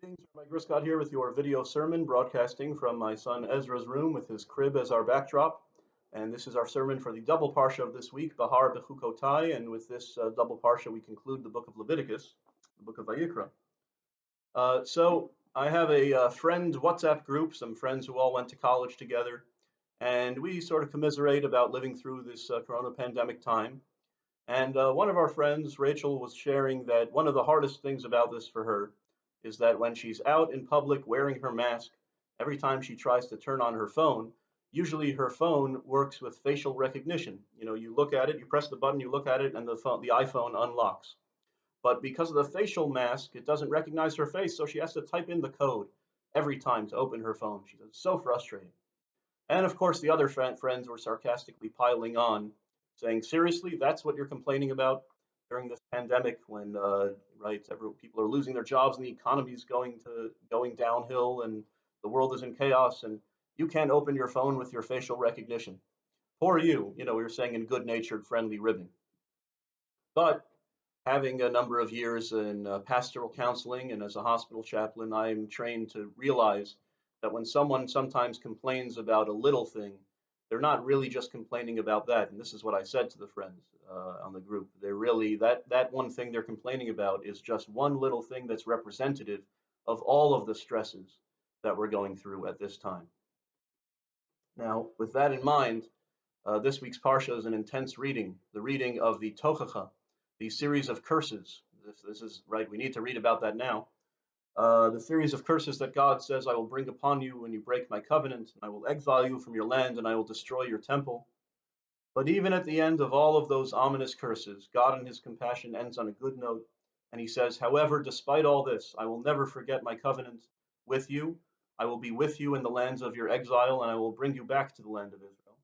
Greetings, Rabbi Griscott here with your video sermon broadcasting from my son Ezra's room with his crib as our backdrop. And this is our sermon for the double parsha of this week, Behar, Bechukotai. And with this double parsha, we conclude the book of Leviticus, the book of Vayikra. So I have a friend WhatsApp group, some friends who all went to college together. And we sort of commiserate about living through this corona pandemic time. And one of our friends, Rachel, was sharing that one of the hardest things about this for her is that when she's out in public wearing her mask, every time she tries to turn on her phone, usually her phone works with facial recognition. You know, you look at it, you press the button, you look at it, and the iPhone unlocks. But because of the facial mask, it doesn't recognize her face, so she has to type in the code every time to open her phone. She says, it's so frustrating. And of course, the other friends were sarcastically piling on, saying, seriously, that's what you're complaining about during this pandemic when, right, people are losing their jobs and the economy is going downhill and the world is in chaos and you can't open your phone with your facial recognition. Poor you, we were saying in good-natured, friendly ribbing. But having a number of years in pastoral counseling and as a hospital chaplain, I'm trained to realize that when someone sometimes complains about a little thing, they're not really just complaining about that. And this is what I said to the friends on the group. They're really, that one thing they're complaining about is just one little thing that's representative of all of the stresses that we're going through at this time. Now, with that in mind, this week's Parsha is an intense reading, the reading of the Tochacha, the series of curses. This is right, we need to read about that now. The series of curses that God says, I will bring upon you when you break my covenant, and I will exile you from your land, and I will destroy your temple. But even at the end of all of those ominous curses, God in his compassion ends on a good note, and he says, however, despite all this, I will never forget my covenant with you. I will be with you in the lands of your exile, and I will bring you back to the land of Israel.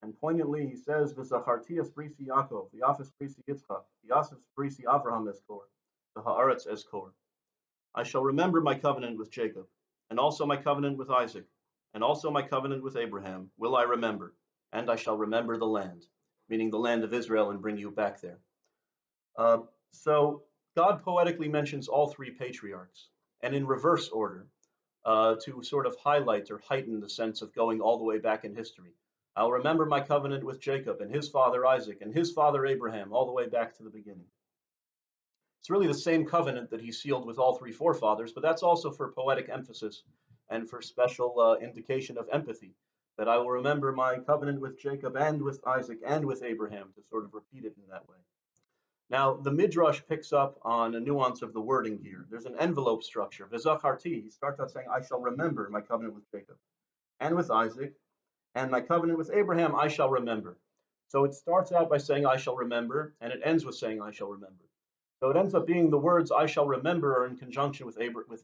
And poignantly, he says, V'zachartias brisi Yaakov, v'yafes brisi Yitzchak, v'yasef brisi Avraham eskor, v'ha'aretz eskor. I shall remember my covenant with Jacob, and also my covenant with Isaac, and also my covenant with Abraham will I remember, and I shall remember the land, meaning the land of Israel, and bring you back there. So God poetically mentions all three patriarchs, and in reverse order, to sort of highlight or heighten the sense of going all the way back in history. I'll remember my covenant with Jacob and his father Isaac and his father Abraham, all the way back to the beginning. It's really the same covenant that he sealed with all three forefathers, but that's also for poetic emphasis and for special indication of empathy, that I will remember my covenant with Jacob and with Isaac and with Abraham, to sort of repeat it in that way. Now, the Midrash picks up on a nuance of the wording here. There's an envelope structure. V'zacharti, he starts out saying, I shall remember my covenant with Jacob and with Isaac, and my covenant with Abraham I shall remember. So it starts out by saying, I shall remember, and it ends with saying, I shall remember. So it ends up being the words I shall remember are in conjunction with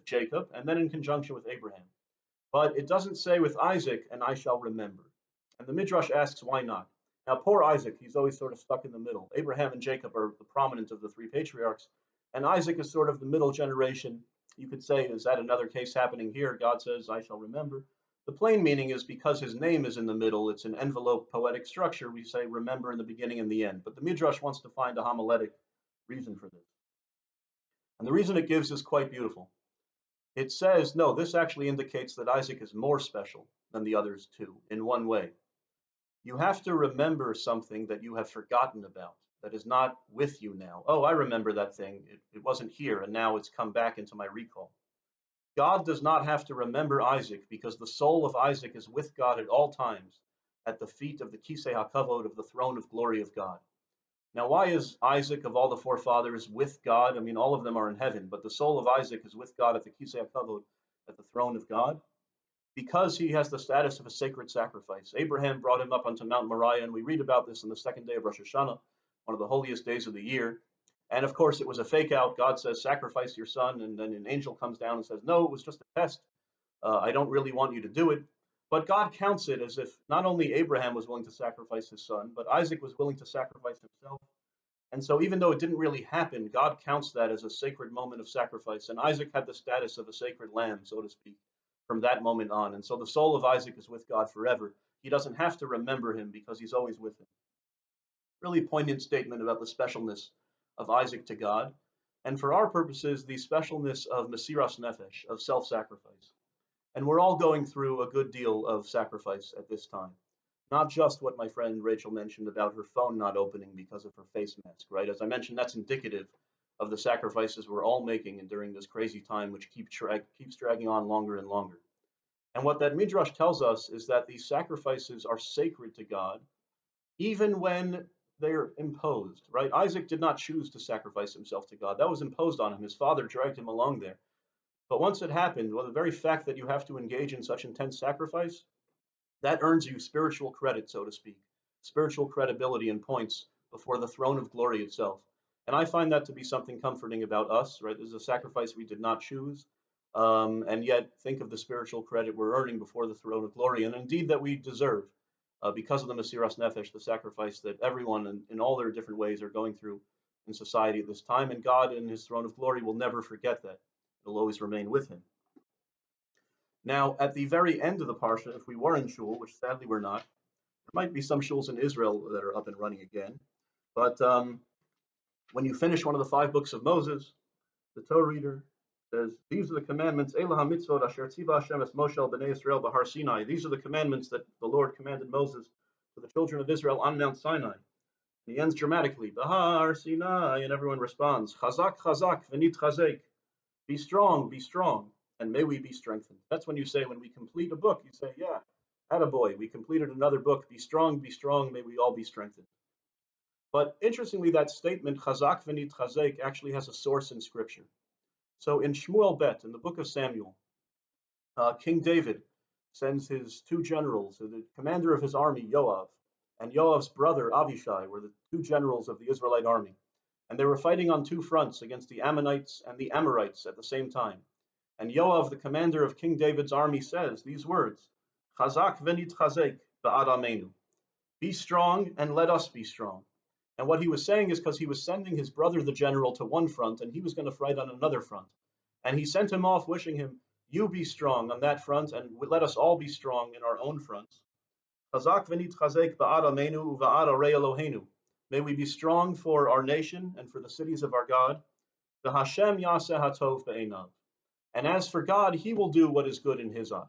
Jacob, and then in conjunction with Abraham. But it doesn't say with Isaac, and I shall remember. And the Midrash asks, why not? Now, poor Isaac, he's always sort of stuck in the middle. Abraham and Jacob are the prominent of the three patriarchs, and Isaac is sort of the middle generation. You could say, is that another case happening here? God says, I shall remember. The plain meaning is because his name is in the middle, it's an envelope poetic structure. We say remember in the beginning and the end. But the Midrash wants to find a homiletic reason for this. And the reason it gives is quite beautiful. It says, no, this actually indicates that Isaac is more special than the others two in one way. You have to remember something that you have forgotten about, that is not with you now. Oh, I remember that thing. It wasn't here, and now it's come back into my recall. God does not have to remember Isaac because the soul of Isaac is with God at all times, at the feet of the Kisei HaKavod, of the throne of glory of God. Now, why is Isaac, of all the forefathers, with God? I mean, all of them are in heaven, but the soul of Isaac is with God at the Kisei HaKavod, at the throne of God, because he has the status of a sacred sacrifice. Abraham brought him up onto Mount Moriah, and we read about this on the second day of Rosh Hashanah, one of the holiest days of the year. And of course, it was a fake out. God says, sacrifice your son, and then an angel comes down and says, no, it was just a test. I don't really want you to do it. But God counts it as if not only Abraham was willing to sacrifice his son, but Isaac was willing to sacrifice himself. And so even though it didn't really happen, God counts that as a sacred moment of sacrifice. And Isaac had the status of a sacred lamb, so to speak, from that moment on. And so the soul of Isaac is with God forever. He doesn't have to remember him because he's always with him. Really poignant statement about the specialness of Isaac to God. and for our purposes, the specialness of Mesiras Nefesh, of self-sacrifice. And we're all going through a good deal of sacrifice at this time. Not just what my friend Rachel mentioned about her phone not opening because of her face mask, right? As I mentioned, that's indicative of the sacrifices we're all making and during this crazy time, which keeps dragging on longer and longer. And what that midrash tells us is that these sacrifices are sacred to God, even when they're imposed, right? Isaac did not choose to sacrifice himself to God. That was imposed on him. His father dragged him along there. But once it happened, well, the very fact that you have to engage in such intense sacrifice, that earns you spiritual credit, so to speak, spiritual credibility and points before the throne of glory itself. And I find that to be something comforting about us, right? This is a sacrifice we did not choose. And yet, think of the spiritual credit we're earning before the throne of glory, and indeed that we deserve because of the Mesiras Nefesh, the sacrifice that everyone in all their different ways are going through in society at this time. And God, in his throne of glory, will never forget that. It'll always remain with him. Now, at the very end of the parsha, if we were in shul, which sadly we're not, there might be some shuls in Israel that are up and running again. But when you finish one of the 5 books of Moses, the Torah reader says, "These are the commandments, Elah mitzvot asher tziva Hashem es Moshe al bnei Yisrael b'Har Sinai." These are the commandments that the Lord commanded Moses to the children of Israel on Mount Sinai. And he ends dramatically, "B'Har Sinai," and everyone responds, "Chazak, chazak, v'nit chazek." Be strong, and may we be strengthened. That's when you say, when we complete a book, you say, yeah, attaboy, we completed another book. Be strong, may we all be strengthened. But interestingly, that statement, chazak v'nit chazek, actually has a source in scripture. So in Shmuel Bet, in the book of Samuel, King David sends his 2 generals, the commander of his army, Yoav, and Yoav's brother, Avishai, were the 2 generals of the Israelite army. And they were fighting on 2 fronts against the Ammonites and the Amorites at the same time. And Yoav, the commander of King David's army, says these words, Chazak v'nit chazek ba'ad amenu. Be strong and let us be strong. And what he was saying is because he was sending his brother, the general, to one front, and he was going to fight on another front. And he sent him off wishing him, you be strong on that front, and let us all be strong in our own fronts. Chazak v'nit chazek ba'ad amenu uva'ad arei Eloheinu. May we be strong for our nation and for the cities of our God. V'Hashem yaseh hatov be'einav. And as for God, he will do what is good in his eyes.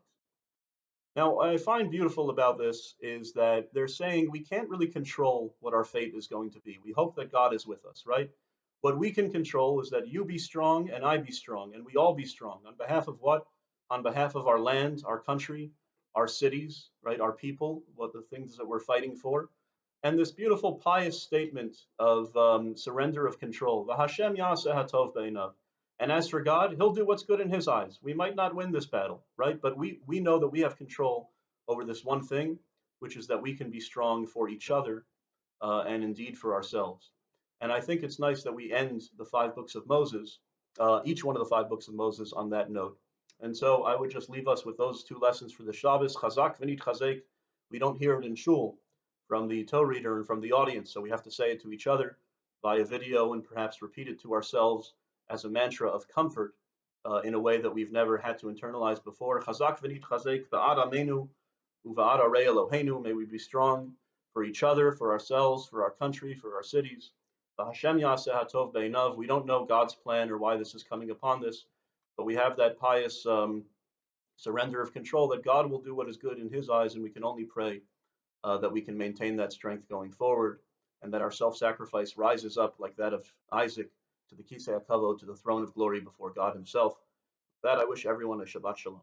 Now, what I find beautiful about this is that they're saying we can't really control what our fate is going to be. We hope that God is with us, right? What we can control is that you be strong and I be strong and we all be strong. On behalf of what? On behalf of our land, our country, our cities, right? Our people, what the things that we're fighting for. And this beautiful pious statement of surrender of control. V'Hashem yaseh hatov be'einav. And as for God, he'll do what's good in his eyes. We might not win this battle, right? But we know that we have control over this one thing, which is that we can be strong for each other and indeed for ourselves. And I think it's nice that we end the 5 books of Moses, each one of the 5 books of Moses, on that note. And so I would just leave us with those 2 lessons for the Shabbos. Chazak v'nit chazek. We don't hear it in shul from the Torah reader and from the audience, so we have to say it to each other via video and perhaps repeat it to ourselves as a mantra of comfort in a way that we've never had to internalize before. Chazak v'nit chazek ba'ad amenu uva'ad arei Eloheinu. May we be strong for each other, for ourselves, for our country, for our cities. V'Hashem yaseh hatov be'einav. We don't know God's plan or why this is coming upon this, but we have that pious surrender of control that God will do what is good in his eyes, and we can only pray that we can maintain that strength going forward, and that our self-sacrifice rises up like that of Isaac to the Kisei HaKavod, to the throne of glory before God himself. With that, I wish everyone a Shabbat Shalom.